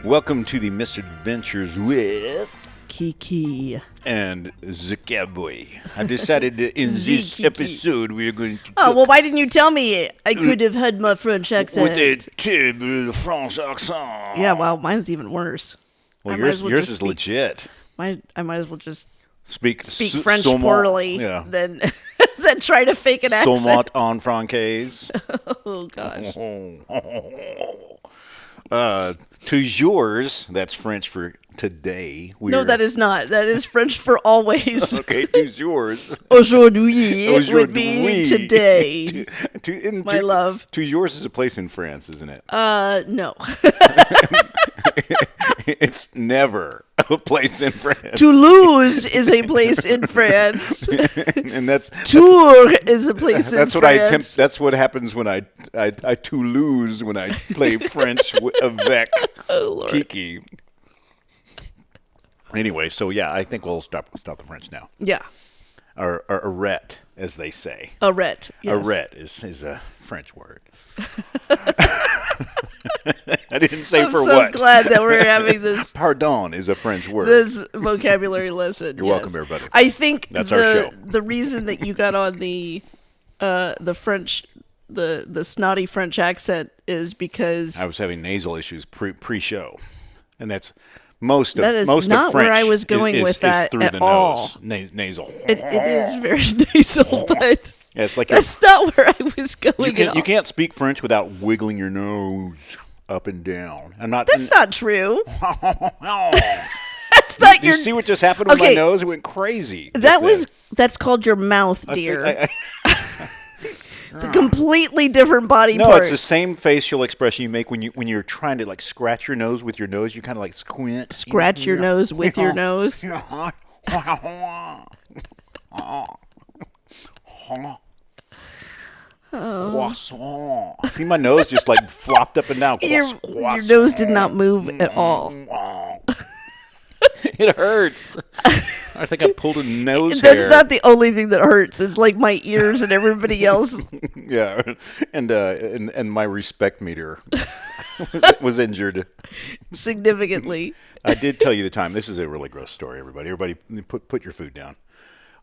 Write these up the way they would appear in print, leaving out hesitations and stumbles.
Welcome to the Misadventures with Kiki and the Cowboy. I've decided that in this episode we are going to Oh, well, why didn't you tell me I could have had my French accent? with a terrible French accent. Yeah, well, mine's even worse. Well, yours is legit. I might as well just Speak French poorly than than try to fake an accent. Somewhat en francaise. Oh, gosh. Toujours, that's French for today. No, that is not. That is French for always. Okay, toujours. Aujourd'hui would be today. My love. Toujours is a place in France, isn't it? No. It's never a place in France. Toulouse is a place in France. And that's Tours is a place in France. That's what I attempt. That's what happens when I Toulouse when I play French avec Kiki. Anyway, so yeah, I think we'll stop the French now. Yeah. Or arrêt, as they say. Arrêt. Yes. Arrêt is a French word. I didn't say for what. I'm so glad that we're having this. Pardon is a French word. This vocabulary lesson. You're welcome, everybody. I think that's our show. The reason that you got on the French, the snotty French accent is because I was having nasal issues pre-show, and that's most of that is most not of French where I was going with that is through at the all. nose, nasal. It is very nasal, but yeah, it's like that's not where I was going. You can't speak French without wiggling your nose up and down. That's not true. That's not you see what just happened with my nose? It went crazy. That's called your mouth, dear. It's a completely different body part. No, it's the same facial expression you make when you're trying to like scratch your nose with your nose. You kind of like squint. Scratch your nose with your nose. Croissant. See, my nose just like flopped up and down. Your nose did not move at all. It hurts. I think I pulled a nose hair. That's not the only thing that hurts. It's like my ears and everybody else. Yeah, and my respect meter was injured significantly. I did tell you the time. This is a really gross story. Everybody, put your food down.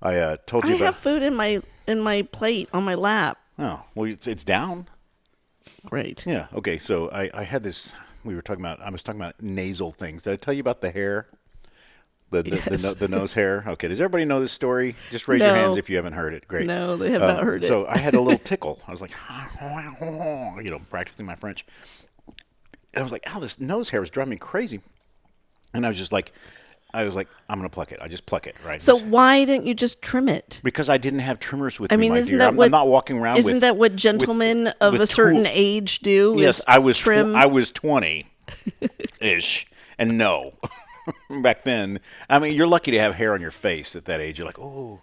I told you. I have food in my plate on my lap. Oh well, it's down. Great. Yeah. Okay. So I had this. I was talking about nasal things. Did I tell you about the hair? The nose hair. Okay. Does everybody know this story? Just raise your hands if you haven't heard it. Great. No, they have not heard it. So I had a little tickle. I was like, practicing my French. And I was like, "Ow, this nose hair is driving me crazy." And I was like, I'm going to pluck it. I just pluck it, right? So why didn't you just trim it? Because I didn't have trimmers with me, my isn't dear. that what, I'm not walking around with... Isn't that what gentlemen of a certain age do? Yes, I was trim? I was 20-ish, and no. Back then, I mean, you're lucky to have hair on your face at that age. You're like, oh.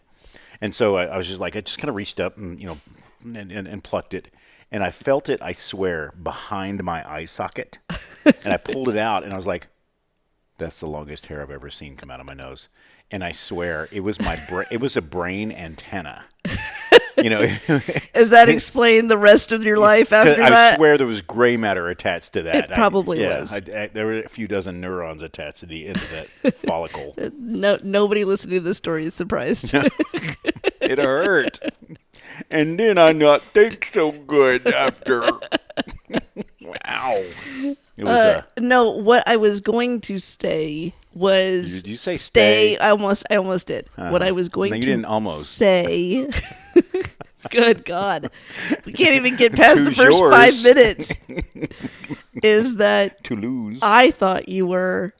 And so I was just like, I just kind of reached up and, and plucked it. And I felt it, I swear, behind my eye socket. And I pulled it out, and I was like, that's the longest hair I've ever seen come out of my nose. And I swear, it was it was a brain antenna. Does that explain the rest of your life after that? I swear there was gray matter attached to that. It probably was. There were a few dozen neurons attached to the end of that follicle. Nobody listening to this story is surprised. It hurt. And then I not think so good after. Wow. It was no, what I was going to say was... Did you say stay? I almost did. What I was going you to didn't almost. Say... Good God. We can't even get past the first 5 minutes. Is that... Toulouse. I thought you were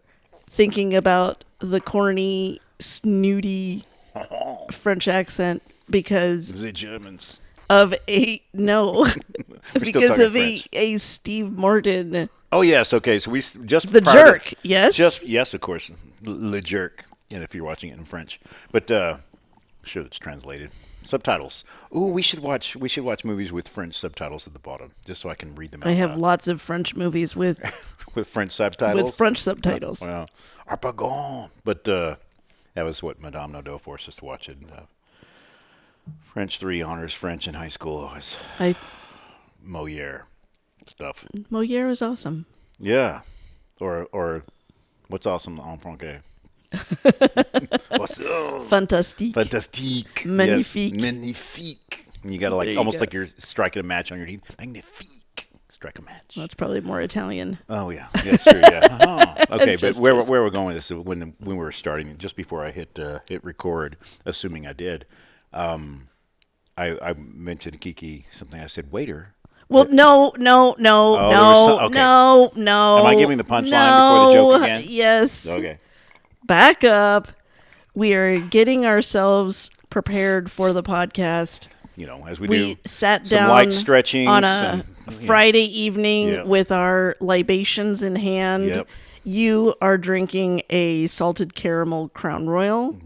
thinking about the corny, snooty French accent because... The Germans. Of a... No. Because of French. a Steve Martin... Oh, yes. Okay. So we just... The jerk, yes? Yes, of course. Le jerk, if you're watching it in French. But I'm sure that's translated. Subtitles. Ooh, we should watch movies with French subtitles at the bottom, just so I can read them out. I have lots of French movies with... with French subtitles? With French subtitles. Well, Arpagon. But that was what Madame Nadeau forced us to watch it. French 3 honors French in high school was Moliere stuff. Moliere was awesome. Yeah. Or what's awesome en français? What's Fantastique. Fantastique. Magnifique. Yes, magnifique. And you got to like almost like you're striking a match on your teeth. Magnifique. Strike a match. That's probably more Italian. Oh yeah, that's true. Yeah. Oh. Okay, but Just where we're going with this is when we were starting, just before I hit record, assuming I did, I mentioned to Kiki something. I said, "Waiter." Well, no. Okay. Am I giving the punchline before the joke again? Yes. Okay. Back up. We are getting ourselves prepared for the podcast. You know, as we We do sat some down light stretching on a Friday evening Yeah. with our libations in hand. Yep. You are drinking a salted caramel Crown Royal.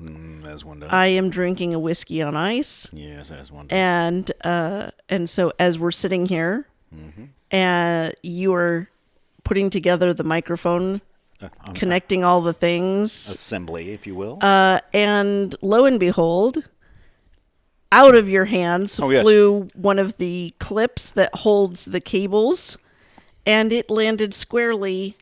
as one does. I am drinking a whiskey on ice. Yes, as one does. And so as we're sitting here, and you are putting together the microphone, connecting all the things, Assembly, if you will. and lo and behold, out of your hands Oh, yes. flew one of the clips that holds the cables, and it landed squarely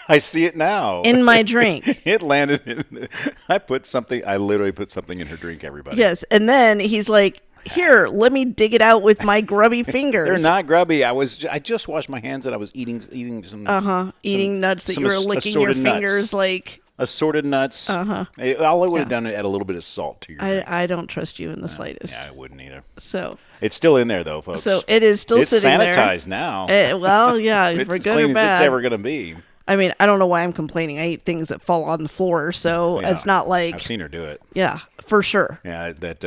I see it now. in my drink. It landed in. I literally put something in her drink, everybody. Yes, and then he's like, "Here, let me dig it out with my grubby fingers." They're not grubby. I just washed my hands and I was eating some eating nuts that some you were licking your assorted nuts. fingers like. Assorted nuts. All I would have done is add a little bit of salt to your drink. I don't trust you in the slightest. Yeah, I wouldn't either. So It's still in there, though, folks. it is still it's sitting there. sanitized now. Well, yeah, it's for as good clean or as bad. it's ever going to be. I mean, I don't know why I'm complaining. I eat things that fall on the floor, so Yeah. it's not like I've seen her do it. yeah, for sure. Yeah, that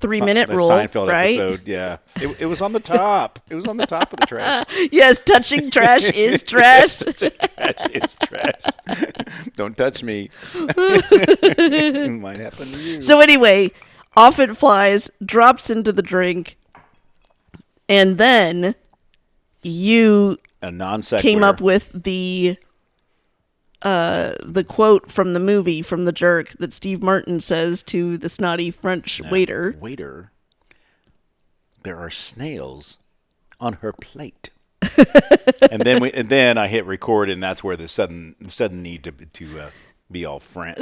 3-minute the rule, Seinfeld right? episode. Yeah, it was on the top. It was on the top of the trash. Yes, touching trash is trash. Trash is trash. Don't touch me. It might happen to you. So anyway, off it flies, drops into the drink, and then you A non sequitur. came up with the quote from the movie, from The Jerk, that Steve Martin says to the snotty French waiter. Waiter, there are snails on her plate. and then I hit record, and that's where the sudden need to be all French.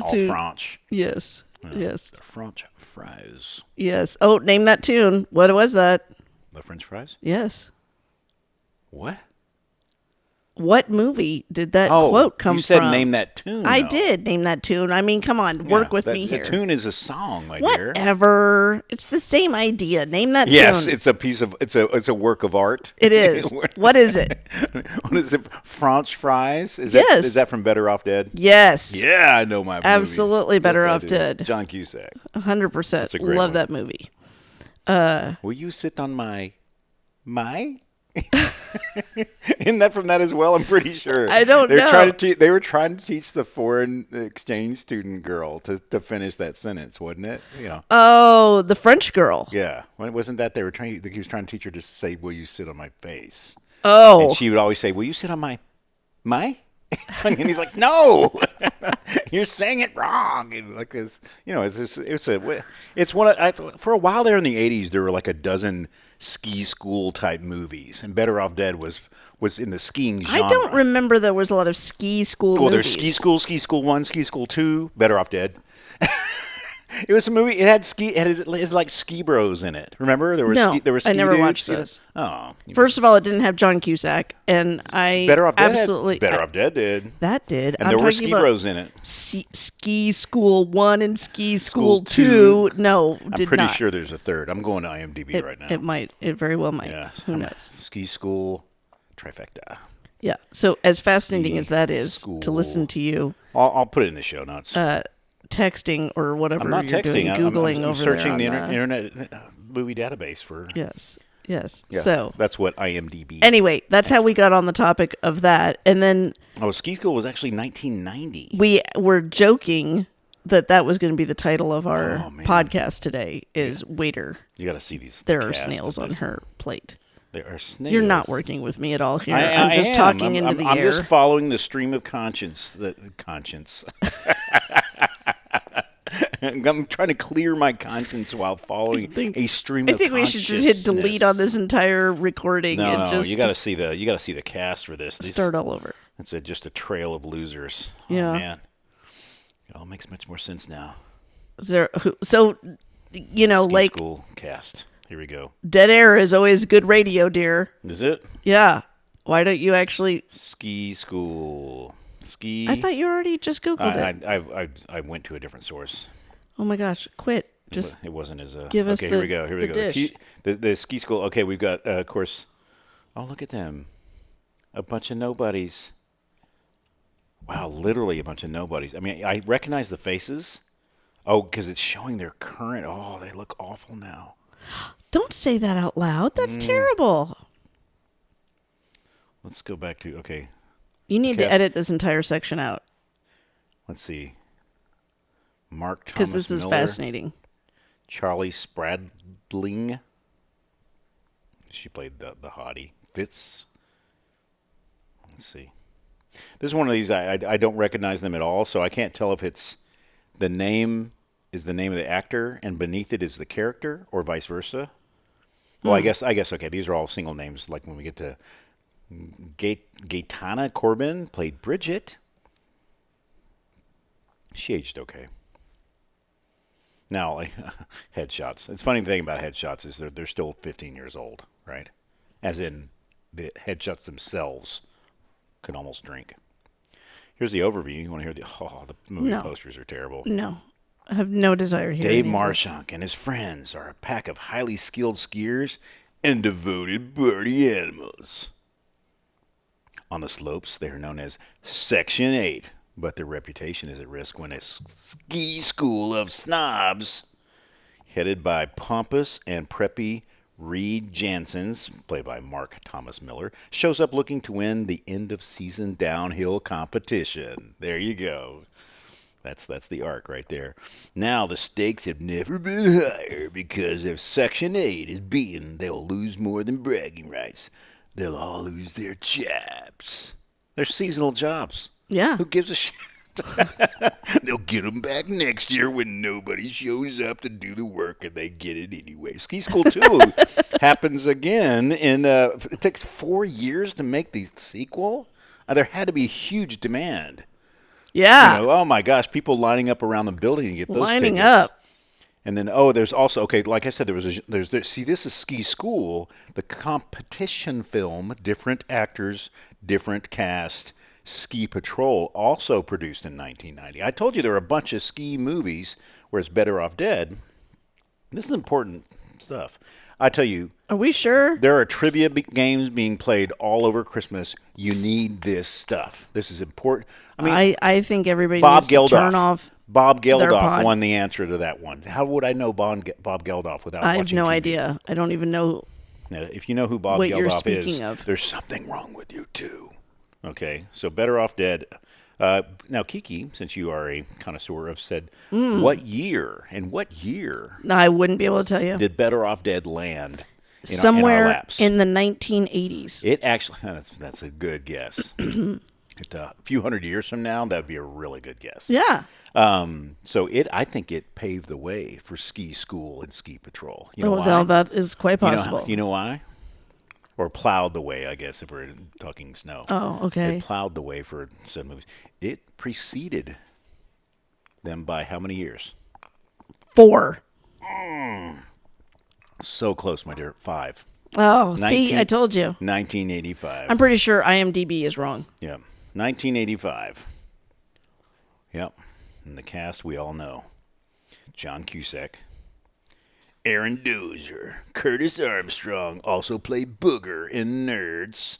Yes, yes, The French fries. yes. Oh, name that tune. What was that? The French fries? Yes. What? What movie did that quote come from? You said name that tune. I though. did name that tune. I mean, come on, work with me here. The tune is a song, my dear. Whatever. It's the same idea. Name that Yes, tune. it's a piece of it's a work of art. It is. What is it? What is it? French fries? Yes. Is that from Better Off Dead? Yes. Yeah, I know my movies. Absolutely Better Yes, I Off do. Dead. John Cusack. 100%. That's a great Love one. that movie. Will you sit on my? Isn't that from that as well? I'm pretty sure. I don't know. They were trying to teach the foreign exchange student girl to finish that sentence, wasn't it? You know. Oh, the French girl. Yeah, wasn't that he was trying to teach her to say, "Will you sit on my face?" Oh. And she would always say, "Will you sit on my?" And he's like, "No, you're saying it wrong." And like this, you know, it's one of, for a while there in the '80s, there were like a dozen ski school type movies, and Better Off Dead was in the skiing genre. I don't remember there was a lot of ski school Well, movies. there's Ski School 1, Ski School 2, Better Off Dead. It was a movie. It had like ski bros in it. Remember, there were No, ski I never dudes. watched Yeah. those. Oh, First of all, it didn't have John Cusack, and I Better Off Dead. absolutely Better Off Dead did. That did. And I'm there were talking ski about bros in it. Ski School 1 and Ski School School 2. No, I'm did pretty not. sure there's a third. I'm going to IMDb right now. It might. It very well might. Yeah. Who knows? Ski School trifecta. Yeah. So as fascinating Ski as that is School. to listen to you I'll put it in the show notes. texting or whatever I'm not you're texting. doing, Googling I'm over searching the there on, internet movie database for. Yes. Yes. Yeah, So that's what IMDb. anyway, that's how we got on the topic of that, and then Ski School was actually 1990. we were joking that was going to be the title of our Oh, man. podcast today is Waiter. You got to see these. There the are cast of snails on this. her plate. There are snails. You're not working with me at all here. I I'm just am. talking into the I'm air. just following the stream of conscience. Conscience. I'm trying to clear my conscience while following a stream of consciousness. I think we should just hit delete on this entire recording and No, just you got to see the cast for this. start all over. It's just a trail of losers. Yeah. Oh, man. It all makes much more sense now. So, Ski School cast. Here we go. dead air is always good radio, dear. Is it? Yeah. Why don't you actually... Ski School. Ski. I thought you already just Googled it. I went to a different source. Oh, my gosh. Quit. Just It wasn't as... give us here we go. Here we go. dish. The Ski School. Okay, we've got, of course... Oh, look at them. A bunch of nobodies. Wow, literally a bunch of nobodies. I mean, I recognize the faces. Oh, because it's showing their current... Oh, they look awful now. Don't say that out loud. That's terrible. Let's go back to... Okay. You need to edit this entire section out. Let's see. Mark Thomas Because this is Miller, fascinating. Charlie Spradling. She played the hottie. Fitz. Let's see. This is one of these, I don't recognize them at all, so I can't tell if it's the name is the name of the actor and beneath it is the character or vice versa. Well, I guess, okay, these are all single names. Like when we get to Gaetana Corbin played Bridget. She aged okay. Now, like, headshots. It's funny thing about headshots is they're still 15 years old, right? As in, the headshots themselves could almost drink. Here's the overview. You want to hear the movie posters are terrible. No. I have no desire here. Dave Marshonk and his friends are a pack of highly skilled skiers and devoted party animals. On the slopes, they are known as Section 8, but their reputation is at risk when a ski school of snobs, headed by pompous and preppy Reed Janssens, played by Mark Thomas Miller, shows up looking to win the end-of-season downhill competition. There you go. That's the arc right there. Now the stakes have never been higher because if Section 8 is beaten, they'll lose more than bragging rights. They'll all lose their jobs. They're seasonal jobs. Yeah. Who gives a shit? They'll get them back next year when nobody shows up to do the work and they get it anyway. Ski School 2 happens again. It takes 4 years to make the sequel. There had to be huge demand. Yeah. Oh my gosh, people lining up around the building to get those lining tickets. up. And then, there's also, okay, like I said, see, this is Ski School, the competition film, different actors, different cast, Ski Patrol, also produced in 1990. I told you there were a bunch of ski movies where it's Better Off Dead. This is important stuff. I tell you. Are we sure? There are trivia games being played all over Christmas. You need this stuff. This is important. I mean, I think everybody needs to turn off. Bob Geldof won the answer to that one. How would I know Bob Geldof without watching I have no TV? idea. I don't even know. Now, if you know who Bob what you're Geldof speaking is, of. there's something wrong with you too. Okay, so Better Off Dead. Now, Kiki, since you are a connoisseur, have said what year I wouldn't be able to tell you. did Better Off Dead land Somewhere in our laps? in the 1980s. It actually, that's a good guess. A few hundred years from now, that'd be a really good guess. Yeah. So I think it paved the way for Ski School and Ski Patrol. You know why? Well, that is quite possible. You know why? Or plowed the way, I guess, if we're talking snow. Oh, okay. It plowed the way for some movies. It preceded them by how many years? 4. So close, my dear. 5. Oh, see, I told you. 1985. I'm pretty sure IMDb is wrong. Yeah. 1985. Yep. And the cast we all know. John Cusack. Aaron Dozier. Curtis Armstrong also played Booger in Nerds.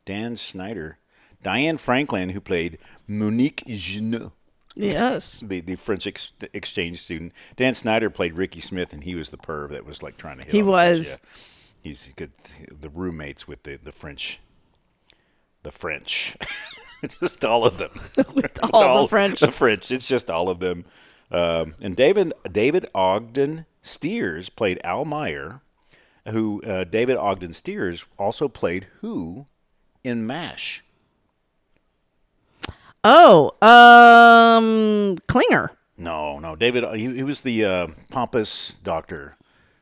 Dan Snyder. Diane Franklin, who played Monique Genot. Yes. The French exchange student. Dan Snyder played Ricky Smith, and he was the perv that was like trying to hit He on the was. French. Yeah. He's good. The roommates with the French. The French. Just all of them. With all the French. The French. It's just all of them. And David Ogden Steers played Al Meyer, who David Ogden Steers also played who in MASH? Oh, Klinger. No. David, he was the pompous doctor.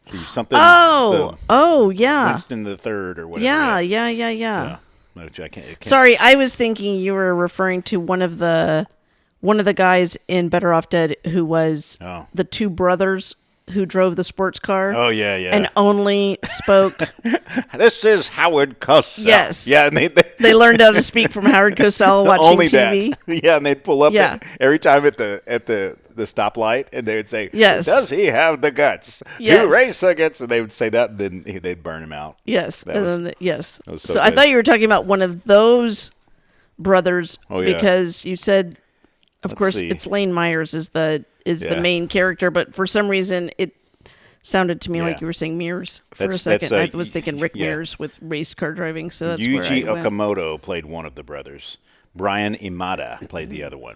He's something. Oh, yeah. Winston the Third or whatever. Yeah. I can't. Sorry, I was thinking you were referring to one of the guys in Better Off Dead who was the two brothers who drove the sports car. Oh, yeah. And only spoke. This is Howard Cosell. Yes. Yeah, and they learned how to speak from Howard Cosell watching only TV. That. Yeah, and they'd pull up every time at the stoplight, and they would say, yes. Does he have the guts to race against? And they would say that, and then they'd burn him out. Yes. Yes. That was so I thought you were talking about one of those brothers because you said, of course, it's Lane Myers is the main character, but for some reason it sounded to me like you were saying Mears for a second. I was thinking Rick Mears with race car driving, so that's Yuji where I went. Okamoto played one of the brothers. Brian Imada played the other one.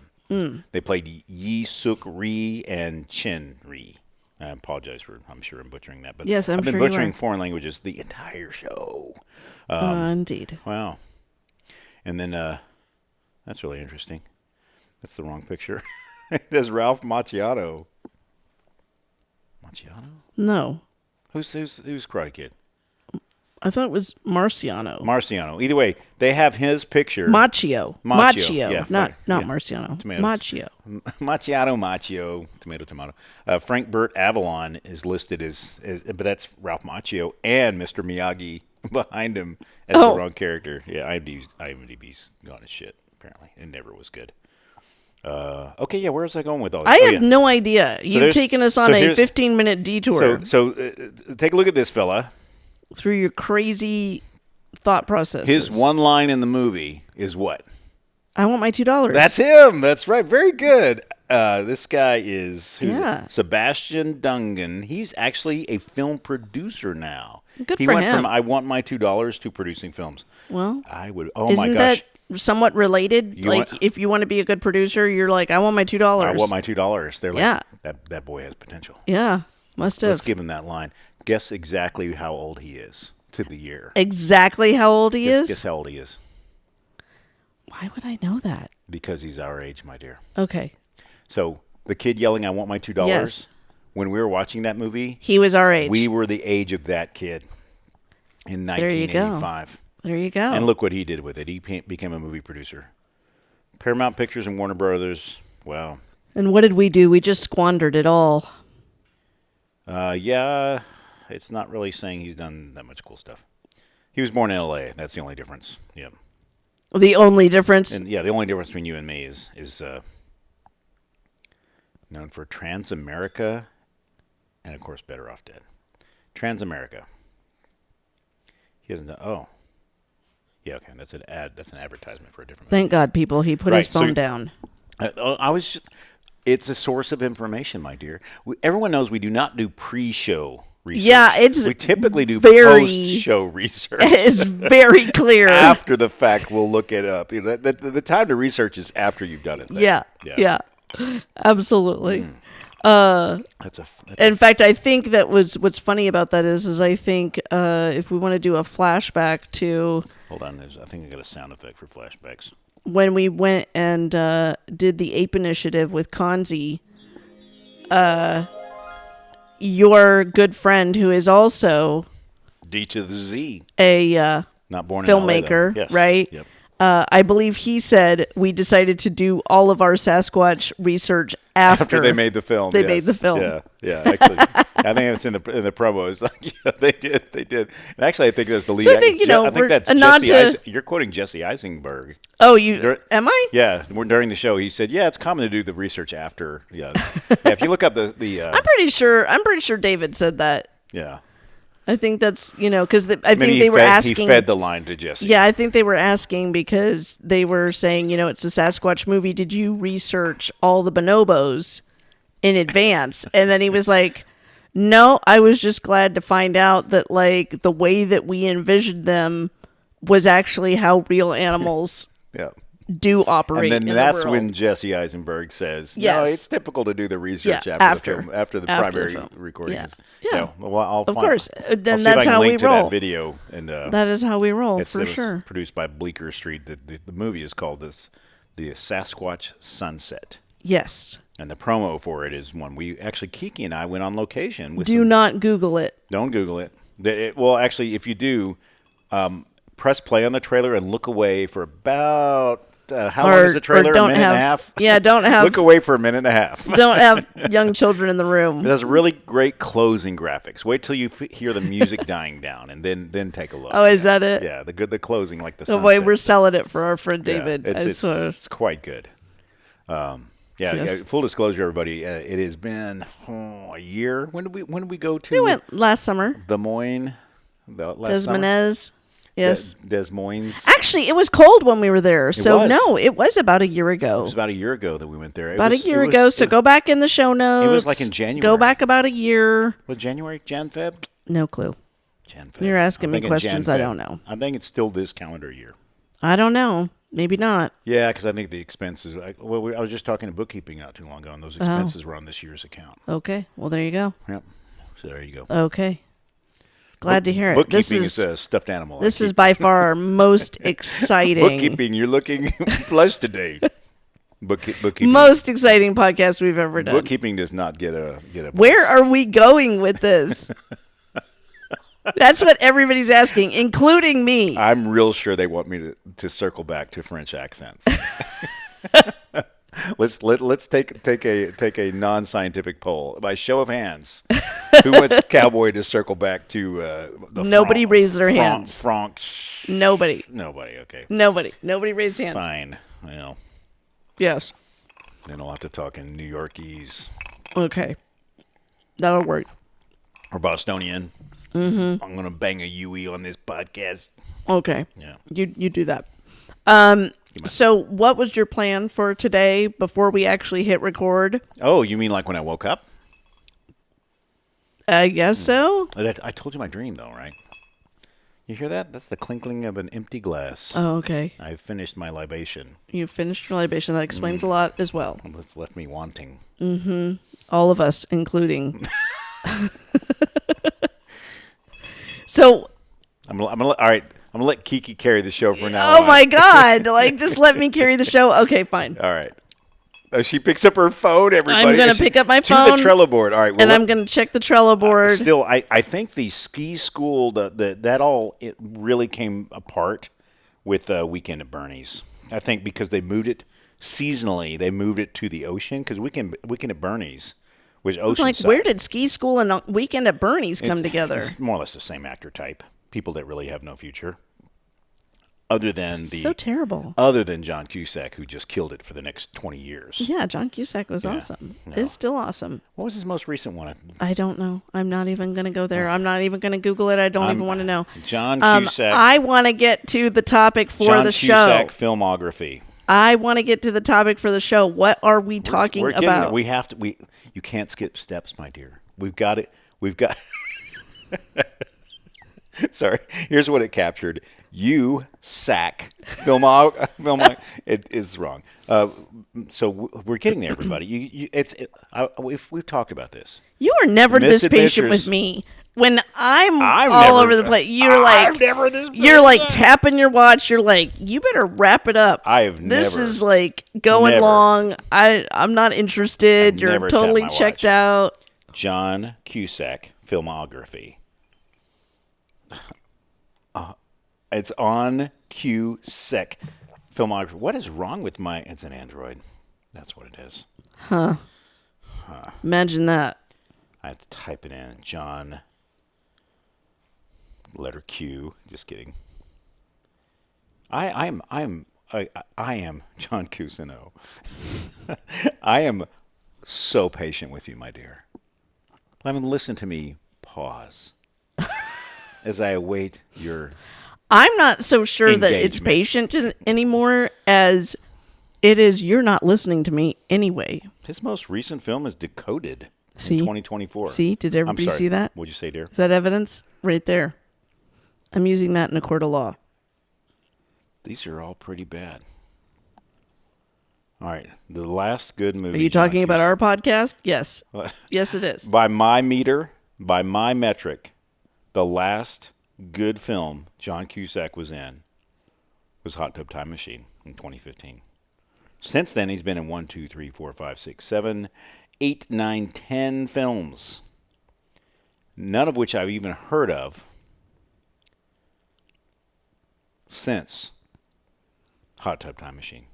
They played Yi Suk Ri and Chin Ri. I apologize I'm sure I'm butchering that, but yes, I've been butchering foreign languages the entire show. Indeed. Wow. And then that's really interesting. That's the wrong picture. It has Ralph Macchiato. Macchiato? No. Who's Karate Kid? I thought it was Marciano. Either way, they have his picture. Machio. Yeah, not Marciano. Tomatoes. Machio. Tomato. Frank Burt Avalon is listed as, but that's Ralph Macchio and Mr. Miyagi behind him as the wrong character. Yeah, IMDb's gone to shit, apparently. It never was good. Okay, yeah, where was I going with all this? I have no idea. You've taken us on a 15-minute detour. So take a look at this fella. Through your crazy thought processes. His one line in the movie is what? I want my $2. That's him. That's right. Very good. This guy is Sebastian Dungan. He's actually a film producer now. Good he for went him. from I want my $2 to producing films. Well, I would. Oh my gosh. Isn't that somewhat related? If you want to be a good producer, you're like, I want my $2. I want my $2. They're like, that boy has potential. Yeah, Let's give him that line. Guess exactly how old he is to the year. Exactly how old he is? Guess how old he is. Why would I know that? Because he's our age, my dear. Okay. So the kid yelling, I want my $2. Yes. When we were watching that movie, he was our age. We were the age of that kid in 1985. There you go. And look what he did with it. He became a movie producer. Paramount Pictures and Warner Brothers. Wow. And what did we do? We just squandered it all. Yeah. It's not really saying he's done that much cool stuff. He was born in L.A. That's the only difference. Yeah. The only difference? And the only difference between you and me is known for Transamerica and, of course, Better Off Dead. Transamerica. He hasn't done... Yeah, okay. That's an ad. That's an advertisement for a different movie. Thank God, people. He put his phone down. It's a source of information, my dear. Everyone knows we do not do pre-show research. Yeah, we typically do post-show research. It's very clear. After the fact, we'll look it up. The time to research is after you've done it. Yeah. Absolutely. In fact, I think that what's funny about that is I think if we want to do a flashback to... Hold on, I think I got a sound effect for flashbacks. When we went and did the Ape Initiative with Kanzi, your good friend, who is also D to the Z, a not born filmmaker, in LA, yes. right? Yep. I believe he said we decided to do all of our Sasquatch research after they made the film. They made the film. Yeah. Actually, I think it's in the promo. It's like they did. And actually, I think that's the lead. So I think I think that's Jesse. You're quoting Jesse Eisenberg. Oh, am I? Yeah. During the show, he said, "Yeah, it's common to do the research after." Yeah. If you look up the I'm pretty sure David said that. Yeah. I think that's, because I think they were asking. He fed the line to Jesse. Yeah, I think they were asking because they were saying, it's a Sasquatch movie. Did you research all the bonobos in advance? And then he was like, no, I was just glad to find out that, the way that we envisioned them was actually how real animals do operate. And then in that's the world. when Jesse Eisenberg says, yes. "No, it's typical to do the research after the primary the recordings." Yeah. Well, of course. Then I'll that's see if I can how we link to roll. that video, and that is how we roll for it sure. was produced by Bleecker Street. The movie is called the Sasquatch Sunset. Yes. And the promo for it is one Kiki and I went on location with. Do not Google it. Don't Google it. Well, actually, if you do, press play on the trailer and look away for about how long is the trailer? A minute and a half? Yeah, don't have. Look away for a minute and a half. Don't have young children in the room. It has really great closing graphics. Wait till you hear the music dying down, and then take a look. Oh, is that it? Yeah, the closing, like the The sunset. way we're selling it for our friend David. Yeah, it's quite good. Yeah, full disclosure, everybody. It has been a year. When did we go to? We went last summer. Des Moines. Des Moines. Yes. Des Moines. Actually, it was cold when we were there. So, no, it was about a year ago. It was about a year ago that we went there. A year ago. So, go back in the show notes. It was like in January. Go back about a year. What, January? Jan, Feb? No clue. Jan, Feb. You're asking me questions I don't know. I think it's still this calendar year. I don't know. Maybe not. Yeah, because I think the expenses. I was just talking to bookkeeping not too long ago, and those expenses were on this year's account. Okay. Well, there you go. Yep. So there you go. Okay. Glad to hear it. Bookkeeping is a stuffed animal. This is by far our most exciting. Bookkeeping, you're looking flush today. Bookkeeping. Most exciting podcast we've ever done. Bookkeeping does not get a. Where are we going with this? That's what everybody's asking, including me. I'm real sure they want me to circle back to French accents. Let's take a non-scientific poll by show of hands. Who wants Cowboy to circle back to the Nobody raised their hands. Nobody. Okay. Nobody raised hands. Fine. Well. Yes. Then I'll have to talk in New Yorkese. Okay. That'll work. Or Bostonian. Mm-hmm. I'm gonna bang a Yui on this podcast. Okay. Yeah. You do that. So what was your plan for today before we actually hit record? Oh, you mean like when I woke up? I guess so. I told you my dream, though, right? You hear that? That's the clinking of an empty glass. Oh, okay. I've finished my libation. You finished your libation. That explains a lot as well. It's left me wanting. Mm-hmm. All of us, including. So. I'm gonna all right. I'm gonna let Kiki carry the show for now. Oh my God! Like, just let me carry the show. Okay, fine. All right. She picks up her phone. Everybody, I'm gonna pick up my phone to the Trello board. All right, and I'm gonna check the Trello board. Still, I think the ski school it really came apart with Weekend at Bernie's. I think because they moved it seasonally, they moved it to the ocean because Weekend at Bernie's was oceanside. Like, where did ski school and Weekend at Bernie's come together? It's more or less the same actor type. People that really have no future. Other than John Cusack, who just killed it for the next 20 years. Yeah, John Cusack was awesome. No. Is still awesome. What was his most recent one? I don't know. I'm not even going to go there. I'm not even going to Google it. I don't even want to know. John Cusack. I want to get to the topic for the show. John Cusack filmography. I want to get to the topic for the show. What are we talking about? We have to. You can't skip steps, my dear. We've got it. Sorry. Here's what it captured. You sack filmog. It is wrong. So we're getting there, everybody. We've talked about this. You are never this patient with me. When I'm all over the place, you're like tapping your watch. You're like, you better wrap it up. This is like going long. I'm not interested. You're totally checked out. John Cusack filmography. It's on Cusack filmography. What is wrong with my? It's an Android. That's what it is. Huh. Imagine that. I have to type it in. John. Letter Q. Just kidding. I am John Cusino. I am so patient with you, my dear. Listen to me. Pause as I await your. I'm not so sure that it's patient anymore as it is you're not listening to me anyway. His most recent film is Decoded in 2024. See? Did everybody see that? What'd you say, dear? Is that evidence? Right there. I'm using that in a court of law. These are all pretty bad. All right. The last good movie. Are you talking about our podcast? Yes. Yes, it is. By my meter, by my metric, the last good film John Cusack was in was Hot Tub Time Machine in 2015. Since then, he's been in 1, 2, 3, 4, 5, 6, 7, 8, 9, 10 films, none of which I've even heard of. since Hot Tub Time Machine.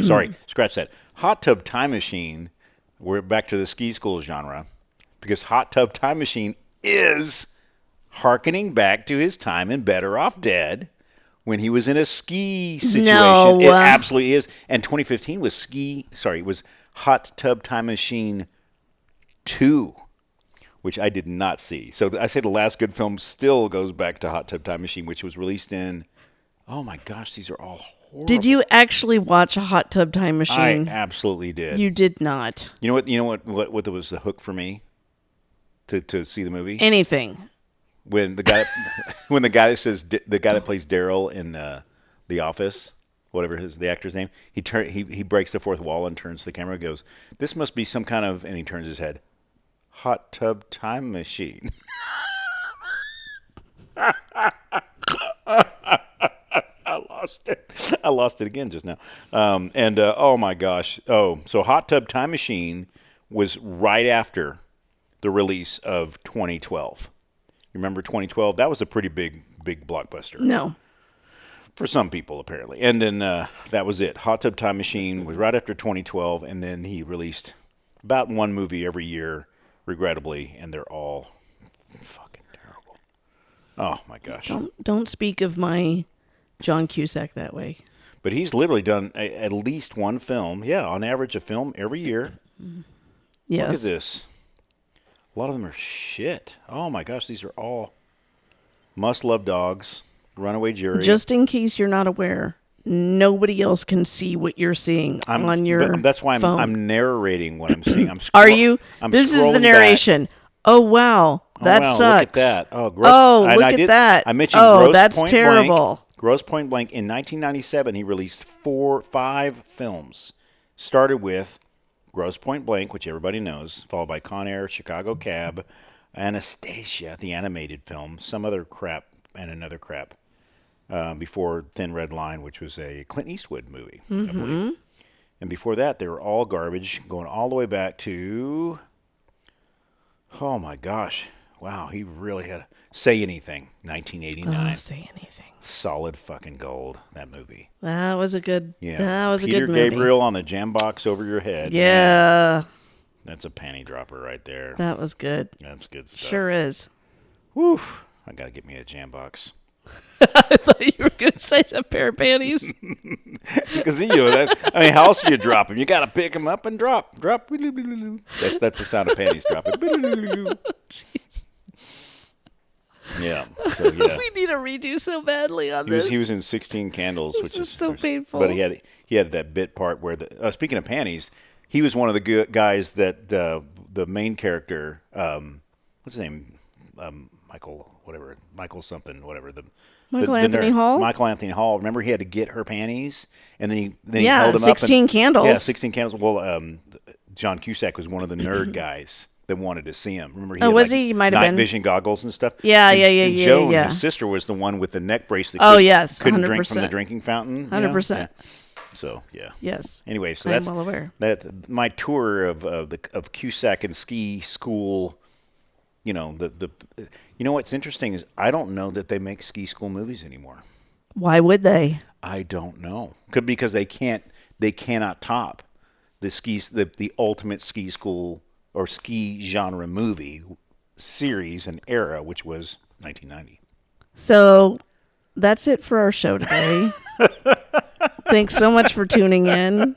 Sorry, scratch that. Hot Tub Time Machine, we're back to the ski school genre, because Hot Tub Time Machine is hearkening back to his time in Better Off Dead when he was in a ski situation. No. It absolutely is. And 2015 was was Hot Tub Time Machine 2, which I did not see. So I say the last good film still goes back to Hot Tub Time Machine, which was released in, oh my gosh, these are all horrible. Did you actually watch a Hot Tub Time Machine? I absolutely did. You did not. You know what was the hook for me to see the movie? Anything. When the guy that plays Daryl in The Office, whatever the actor's name, he breaks the fourth wall and turns to the camera and goes, "This must be some kind of," and he turns his head, "Hot Tub Time Machine." I lost it again just now. Oh my gosh. Oh, so Hot Tub Time Machine was right after the release of 2012. You remember 2012? That was a pretty big blockbuster. No. For some people, apparently. And then that was it. Hot Tub Time Machine was right after 2012, and then he released about one movie every year, regrettably, and they're all fucking terrible. Oh my gosh. Don't speak of my John Cusack that way. But he's literally done at least one film. Yeah, on average, a film every year. Yes. Look at this. A lot of them are shit. Oh my gosh, these are all Must Love Dogs, Runaway Jury. Just in case you're not aware, nobody else can see what you're seeing on your phone. That's why I'm narrating what I'm seeing. Are you? This is the narration. Back. Oh, wow. That sucks. Look at that. Oh, look at that. I mentioned Gross that's Point terrible. Blank. Gross Point Blank. In 1997, he released 5 films. Started with Gross Point Blank, which everybody knows, followed by Con Air, Chicago Cab, Anastasia, the animated film, some other crap, and another crap, before Thin Red Line, which was a Clint Eastwood movie, I believe. And before that, they were all garbage, going all the way back to, oh my gosh, wow, he really had Say Anything, 1989. Say Anything. Solid fucking gold, that movie. That was a good, yeah. That was Peter a good movie. Gabriel on the jam box over your head. Yeah. Man. That's a panty dropper right there. That was good. That's good stuff. Sure is. Woo. I got to get me a jam box. I thought you were going to say a pair of panties. Because, how else do you drop them? You got to pick them up and drop. Drop. That's the sound of panties dropping. Yeah. So, yeah. We need a redo so badly on this. He was in 16 Candles, which is so painful. But he had that bit part where speaking of panties, he was one of the guys that the main character, what's his name, Michael something, whatever. Michael Anthony Hall. Michael Anthony Hall. Remember, he had to get her panties, and then he held them 16 up. Candles. Yeah, 16 Candles. Well, John Cusack was one of the nerd guys that wanted to see him. Remember, he had, he? Might have night been vision goggles and stuff. Yeah. Joan, his sister, was the one with the neck bracelet. Yes, couldn't 100%. drink from the drinking fountain. 100%. Yeah. So yeah. Yes. Anyway, so I'm well aware. That my tour of Cusack and ski school. You know what's interesting is I don't know that they make ski school movies anymore. Why would they? I don't know. Because they cannot top the ultimate ski school or ski genre movie series and era, which was 1990. So that's it for our show today. Thanks so much for tuning in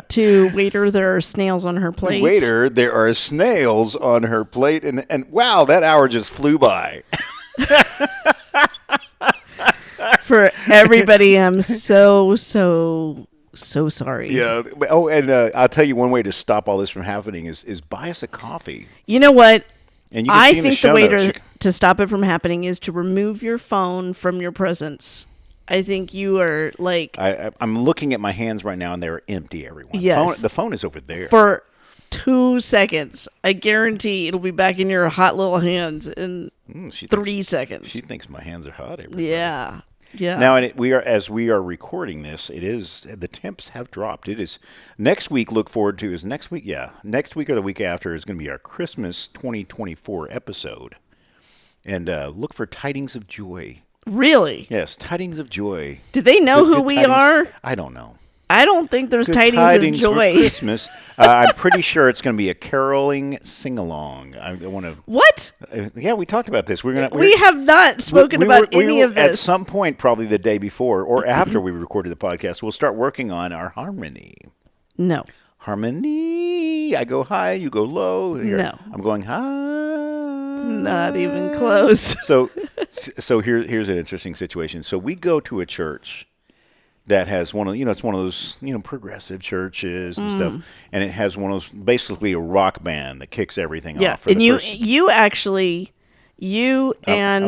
to Waiter, There Are Snails on Her Plate. Waiter, there are snails on her plate. And wow, that hour just flew by. For everybody, I'm so sorry. Yeah. Oh, and I'll tell you one way to stop all this from happening is buy us a coffee. You know what? And you can I see think the the way notes. to stop it from happening is to remove your phone from your presence. I think you are like... I'm looking at my hands right now, and they're empty, everyone. Yes. The phone is over there. For 2 seconds. I guarantee it'll be back in your hot little hands in 3 seconds. She thinks my hands are hot. Everybody. Yeah. Yeah. Now, as we are recording this, the temps have dropped. It is next week. Look forward to is next week. Yeah, next week or the week after is going to be our Christmas 2024 episode, and look for Tidings of Joy Really? Yes, tidings of joy. Do they know who we are? I don't know. I don't think there's Good tidings of joy. for Christmas. I'm pretty sure it's going to be a caroling sing-along. I want to. What? Yeah, we talked about this. We have not spoken about any of this. At some point, probably the day before or after we recorded the podcast, we'll start working on our harmony. No. Harmony. I go high, you go low. Here, no. I'm going high. Not even close. So here's an interesting situation. So we go to a church that has it's one of those, progressive churches and stuff. And it has one of those, basically a rock band that kicks everything off. And I've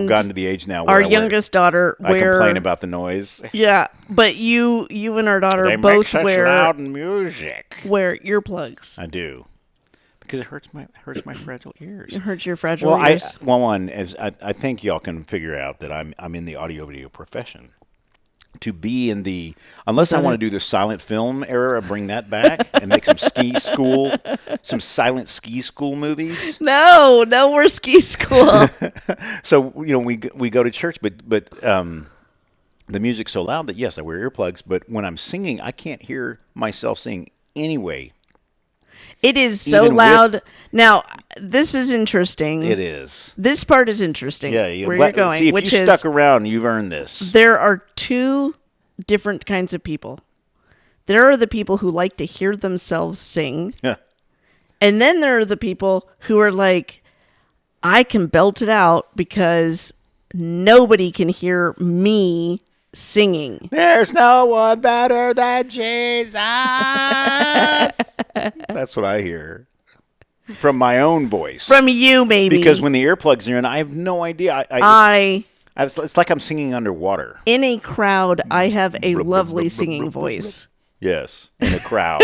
gotten to the age now where our youngest daughter I complain about the noise. Yeah, but you and our daughter they both make such wear loud music. Wear earplugs. I do. Because it hurts my fragile ears. It hurts your fragile ears. I think y'all can figure out that I'm in the audio video profession. To be in the, unless I want to do the silent film era, bring that back and make some some silent ski school movies. No, we're ski school. So we go to church, but the music's so loud that yes, I wear earplugs. But when I'm singing, I can't hear myself sing anyway. It is so loud. Now, this is interesting. It is. This part is interesting. Yeah, where you're going. See, if you stuck around, you've earned this. There are two different kinds of people. There are the people who like to hear themselves sing. Yeah. And then there are the people who are like, I can belt it out because nobody can hear me singing. There's no one better than Jesus. That's what I hear from my own voice. From you, maybe. Because when the earplugs are in, I have no idea. It's like I'm singing underwater. In a crowd, I have a lovely singing voice. Yes, in a crowd.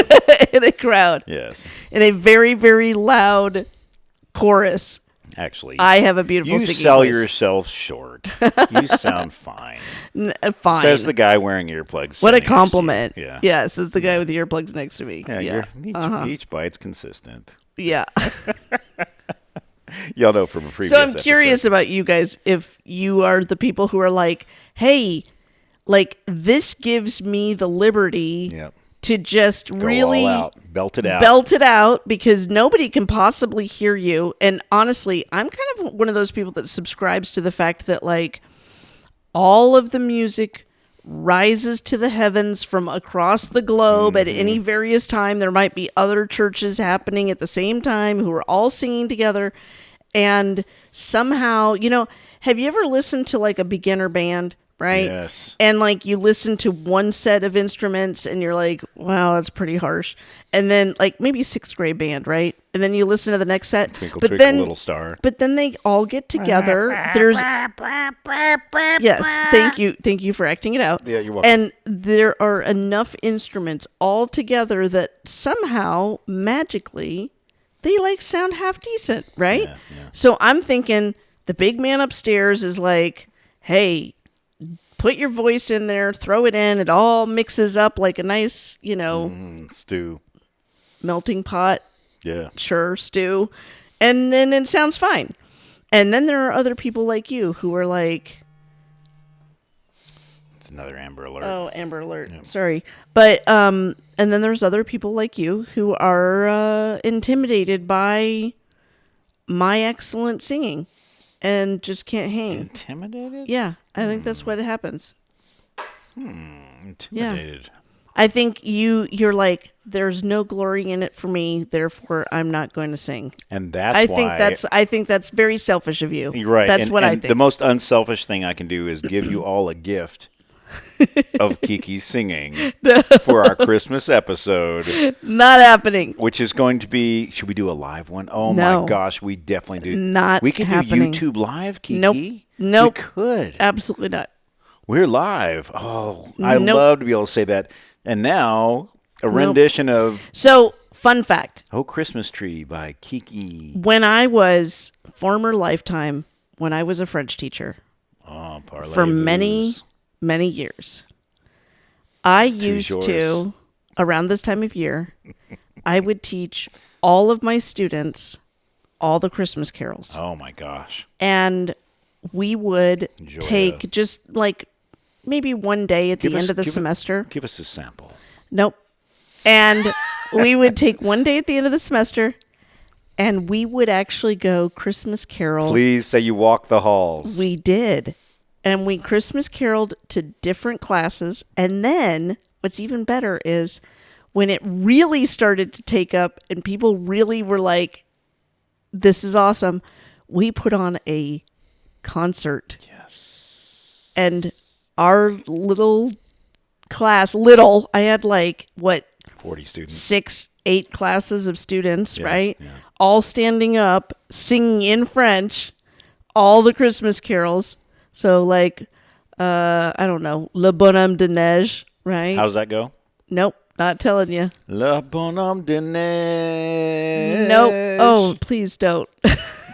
In a crowd. Yes. In a very, very loud chorus. Actually, I have a beautiful singing voice. You sell yourself short. You sound fine. Fine. Says the guy wearing earplugs. What a compliment. Yeah. Yeah, says the guy with the earplugs next to me. Yeah. Each bite's consistent. Yeah. Y'all know from a previous So I'm curious about you guys, if you are the people who are like, hey, like this gives me the liberty to just really all out. Belt it out because nobody can possibly hear you. And honestly, I'm kind of one of those people that subscribes to the fact that like all of the music rises to the heavens from across the globe at any various time. There might be other churches happening at the same time who are all singing together. And somehow, have you ever listened to like a beginner band? Right? Yes. And like you listen to one set of instruments and you're like, wow, that's pretty harsh. And then like maybe sixth grade band, right? And then you listen to the next set. Twinkle, twinkle, little star. But then they all get together. There's yes, thank you for acting it out. Yeah, you're welcome. And there are enough instruments all together that somehow magically they like sound half decent, right? Yeah. So I'm thinking the big man upstairs is like, hey, put your voice in there, throw it in. It all mixes up like a nice, stew. Melting pot. Yeah. Sure, stew. And then it sounds fine. And then there are other people like you who are like... It's another Amber Alert. Oh, Amber Alert. Yep. Sorry. But, and then there's other people like you who are intimidated by my excellent singing. And just can't hang. Intimidated? Yeah, I think that's what happens. Intimidated. Yeah. I think you're like, there's no glory in it for me, therefore I'm not going to sing. And that's I think that's very selfish of you. You're right. That's what I think. The most unselfish thing I can do is give you all a gift of Kiki's singing for our Christmas episode. Not happening. Which is going to be, should we do a live one? Oh no. My gosh, we definitely do. Not We could happening. do YouTube live, Kiki. Nope. We could. Absolutely not. We're live. Oh, I love to be able to say that. And now, a rendition of... So, fun fact. Oh, Christmas Tree by Kiki. When I was, former lifetime, when I was a French teacher. Oh, parlay for many years. I used to, around this time of year, I would teach all of my students all the Christmas carols. Oh, my gosh. And we would Enjoy take just like maybe one day at the end of the semester. Give us a sample. Nope. And we would take one day at the end of the semester, and we would actually go Christmas carol. Please say you walk the halls. We did. And we Christmas caroled to different classes. And then what's even better is when it really started to take up and people really were like, this is awesome, we put on a concert. Yes. And our little class, I had 40 students. 6, 8 classes of students, right? Yeah. All standing up, singing in French, all the Christmas carols. So I don't know, Le Bonhomme de Neige, right? How does that go? Nope, not telling you. Le Bonhomme de Neige. Nope. Oh, please don't.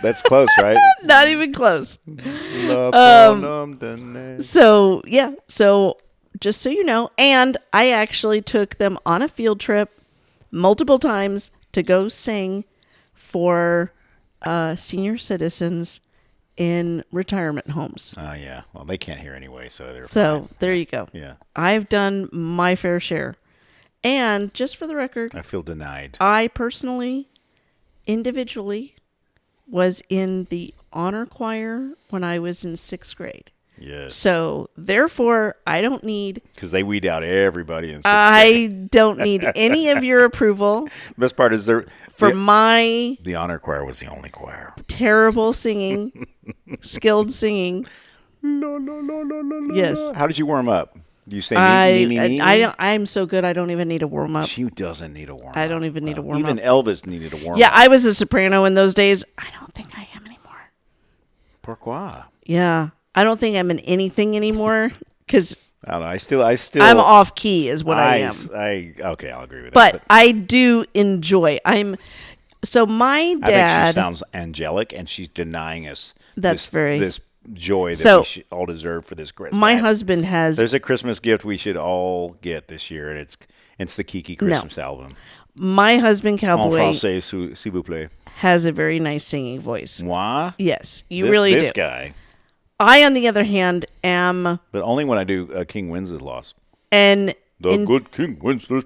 That's close, right? Not even close. Le Bonhomme de Neige. So, yeah. So, just so you know, and I actually took them on a field trip multiple times to go sing for senior citizens in retirement homes. Oh, yeah. Well, they can't hear anyway, so they're So, fine. there you go. Yeah. I've done my fair share. And just for the record, I feel denied. I personally, individually, was in the honor choir when I was in 6th grade. Yes. So, therefore, I don't need... Because they weed out everybody in 6th grade. I don't need any of your approval Best part is for my the honor choir was the only choir. terrible singing, skilled singing. No, no, no, no, no, no. Yes. How did you warm up? Do you say me, me, me, me? I'm so good, I don't even need a warm up. She doesn't need a warm up. I don't even need a warm Even up. Elvis needed a warm up. Yeah, I was a soprano in those days. I don't think I am anymore. Pourquoi? Yeah. I don't think I'm in anything anymore because I don't know. I still. I'm off key is what I am. Okay, I'll agree with But that. I do enjoy. So my dad. I think she sounds angelic, and she's denying us this joy that we should all deserve for this Christmas. My husband has. There's a Christmas gift we should all get this year, and it's the Kiki Christmas album. My husband, En Cowboy, français, s'il vous plaît. has a very nice singing voice. Moi? Yes, you really do. This guy. I, on the other hand, am. But only when I do King Wenceslas. And The good King Wenceslas.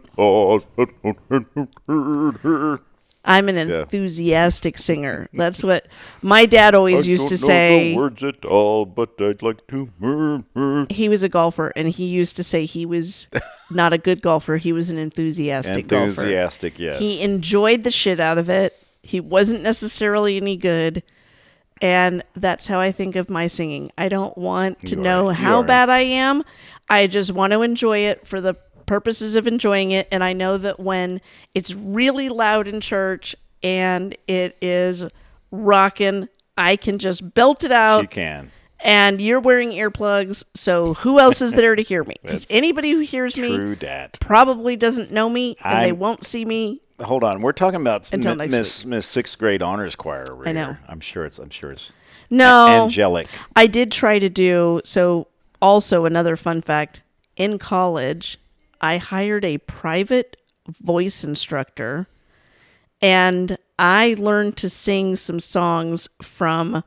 I'm an enthusiastic singer. That's what my dad always used to say. I don't know the words at all, but I'd like to murmur. He was a golfer, and he used to say he was not a good golfer. He was an enthusiastic golfer. Enthusiastic, yes. He enjoyed the shit out of it. He wasn't necessarily any good. And that's how I think of my singing. I don't want to know how bad I am. I just want to enjoy it for the purposes of enjoying it. And I know that when it's really loud in church and it is rocking, I can just belt it out. She can. And you're wearing earplugs, so who else is there to hear me? Because anybody who hears me probably doesn't know me, and they won't see me. Hold on, we're talking about Miss 6th grade honors choir over I know. here. I'm sure it's no angelic. I did try to do so. Also, another fun fact: in college, I hired a private voice instructor, and I learned to sing some songs from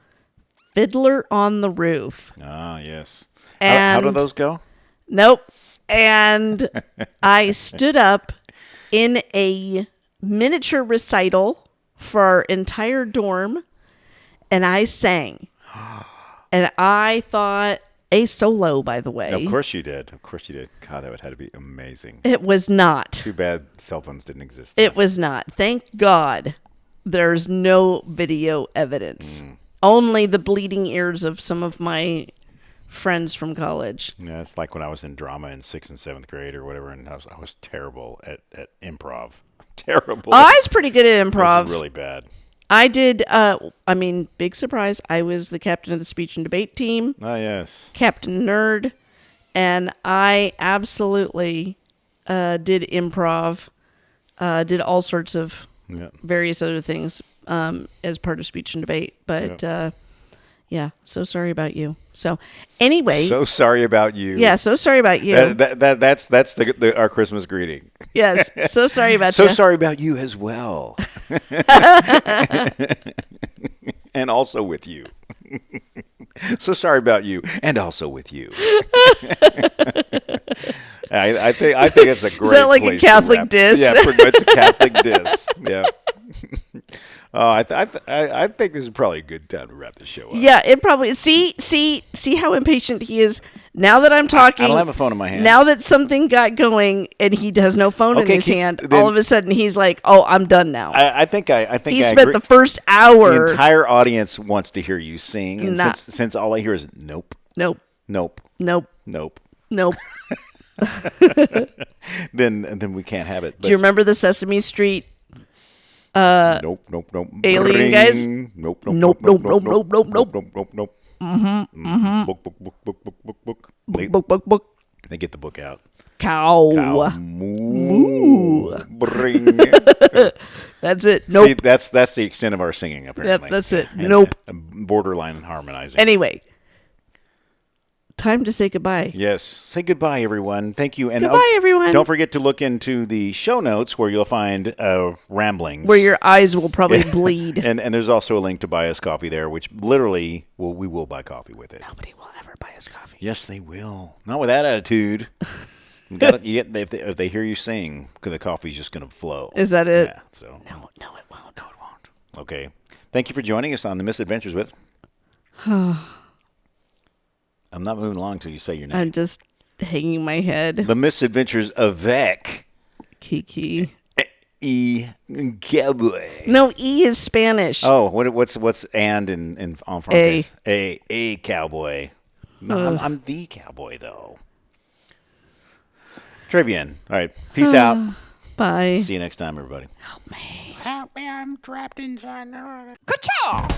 Fiddler on the Roof. Ah, yes. And how do those go? Nope. And I stood up in a miniature recital for our entire dorm, and I sang. And I thought, a solo, by the way. Of course you did. God, that would have to be amazing. It was not. Too bad cell phones didn't exist then. It was not. Thank God there's no video evidence. Only the bleeding ears of some of my friends from college. Yeah, it's like when I was in drama in 6th and 7th grade or whatever, and I was terrible at improv. Terrible. I was pretty good at improv. It was really bad. I did, big surprise. I was the captain of the speech and debate team. Ah, yes. Captain Nerd. And I absolutely did improv, did all sorts of various other things as part of speech and debate. But, so sorry about you. So, anyway. So sorry about you. Yeah, so sorry about you. That's our Christmas greeting. Yes, so sorry about you. you. So sorry about you as well. And also with you. So sorry about you, and also with you. I think it's a great. Is that like a place to Catholic wrap. diss? Yeah, pretty much a Catholic diss. Yeah. I think this is probably a good time to wrap the show up. Yeah, it probably see how impatient he is. Now that I'm talking, I don't have a phone in my hand. Now that something got going and he has no phone in his hand, all of a sudden he's like, "Oh, I'm done now." I think he I spent agree. the first hour. The entire audience wants to hear you sing, and Nah. since all I hear is nope, Nope. nope, Nope. nope, Nope. then we can't have it. Do you remember the Sesame Street? Nope, nope, nope. Alien Ring. guys? Nope, nope, Nope, nope, nope, nope, nope, nope, nope, nope, nope. Book. Book. They get the book out. Cow. Moo. Bring. That's it. Nope. See, that's the extent of our singing, apparently. That's it. And, Nope. Borderline harmonizing. Anyway, time to say goodbye. Yes. Say goodbye, everyone. Thank you. And Goodbye, everyone. Don't forget to look into the show notes where you'll find ramblings. Where your eyes will probably bleed. And there's also a link to buy us coffee there, which literally, we will buy coffee with it. Nobody will ever buy us coffee. Yes, they will. Not with that attitude. If they hear you sing, the coffee's just going to flow. Is that it? Yeah. So No, it won't. no, it won't. Okay. Thank you for joining us on the Misadventures with. I'm not moving along until you say your name. I'm just hanging my head. The Misadventures avec Kiki. Cowboy. No, E is Spanish. Oh, what's and in Francophiles? A cowboy. No, I'm the cowboy though. Très bien. All right. Peace out. Bye. See you next time, everybody. Help me. Help me, I'm trapped inside. Ka-chow!